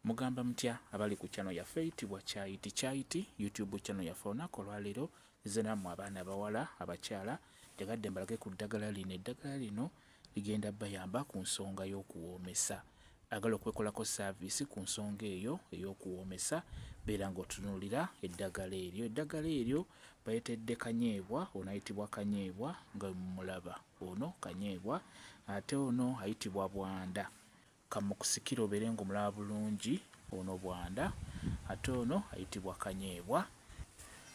Mugamba mutya abali ku channel yaffe eyitibwa Kyaiti YouTube channel yaffe olunaku olwaleero nze nammwe abaana abawala abakyala tegadde mbalage ku ddagala lino. Eddagala lino ligenda bayamba ku nsonga y'okuwoomesa. Agala okwekolako service ku nsonga eyo ey'okuwoomesa beera ng'otunuulira eddagala eryo. Eddagala eryo bayetedde kanyeebwa, ono ayitibwa kanyeebwa nga mulaba ono kanyeebwa, ate ono ayitibwa bwanda. Kamukusikira obeere ng'omulaba bulungi, ono bwanda, ate ono ayitibwa kanyeebwa.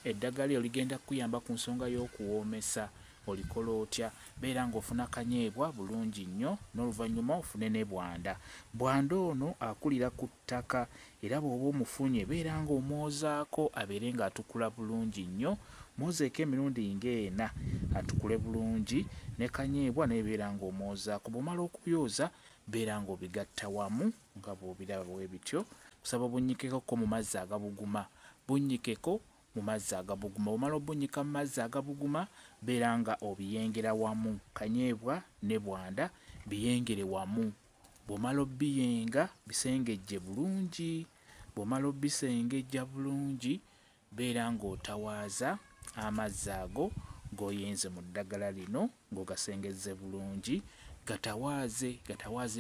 Eddagala eryo ligenda kuyamba ku nsonga y'okuwoomesa. Olikola otya? Beera ng'ofuna kanyeebwa bulungi nnyo, n'oluvannyuma ofune ne bwanda. Bwanda ono akulira ku ttaka era bw'oba omufunye beera ng'omwozaako abeere ng'atukula bulungi nnyo. Mwozeeko emirundi ng'ena atukule bulungi. Ne kanyeebwa naye beera ng'omwozaako. Bw'omala okuyoza beera ng'obigatta wamu nga bw'obiraba bwe bityo. Kusaba bunnyikeko mu mazzi agabuguma. Bunnyikeko mu mazzi agabuguma. Bw'omala obunnyika mu mazzi agabuguma beera nga obiyengera wamu. Kanyeebwa ne bwanda biyengere wamu. Bw'omala obiyenga bisengejje bulungi. Bw'omala obisengejja bulungi beera ng'otawaaza amazzi ago g'oyenze mu ddagala lino ng'ogasengezze bulungi. Gatawaaze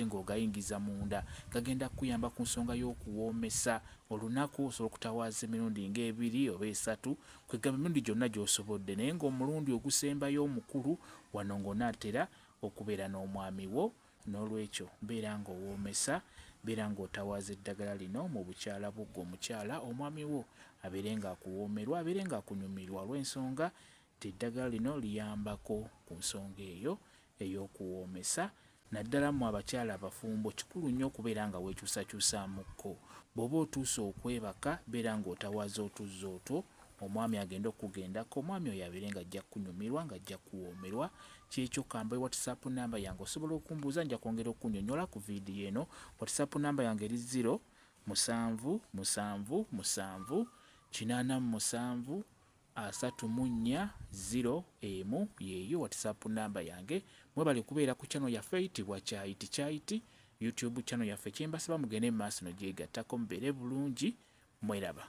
ng'ogayingiza munda. Gagenda kuyamba ku nsonga y'okuwoomesa. Olunaku osobola okutawaaza emirundi ng'ebiri oba esatu, kwegamba emirundi gyonna gy'osobodde, naye ng'omulundi ogusembayo omukulu wano ng'onaatera okubeera n'omwami wo. N'olwekyo beera ng'owoomesa, beera ng'otawaaza eddagala lino mu bukyala bwo ggwe omukyala, omwami wo abeere ng'akuwoomerwa, abeere ng'akunyumirwa olw'ensonga nti eddagala lino liyambako ku nsonga eyo ey'okuwoomesa. Naddala mu abakyala abafumbo kikulu nnyo okubeera nga weekyusakyusaamuko. Bw'oba otuuse okwebaka beera ng'otawaaza otuzzi otwo, omwami agenda okugendako, omwami oyo abeere ng'ajja kunyumirwa, ng'ajja kuwoomerwa. Kyekyo kambe WhatsApp namba yange osobola okumbuuza, nja kwongera okunnyonnyola ku viidiyo eno. WhatsApp namba yange eri 0778734 yeeyo WhatsApp namba yange. Mwebale kubeera ku channel yaffe eyitibwa Kyaiti YouTube channel yaffe. Kyembasaba mugende mu maaso n'ogyegattako mubeere bulungi. Mweraba.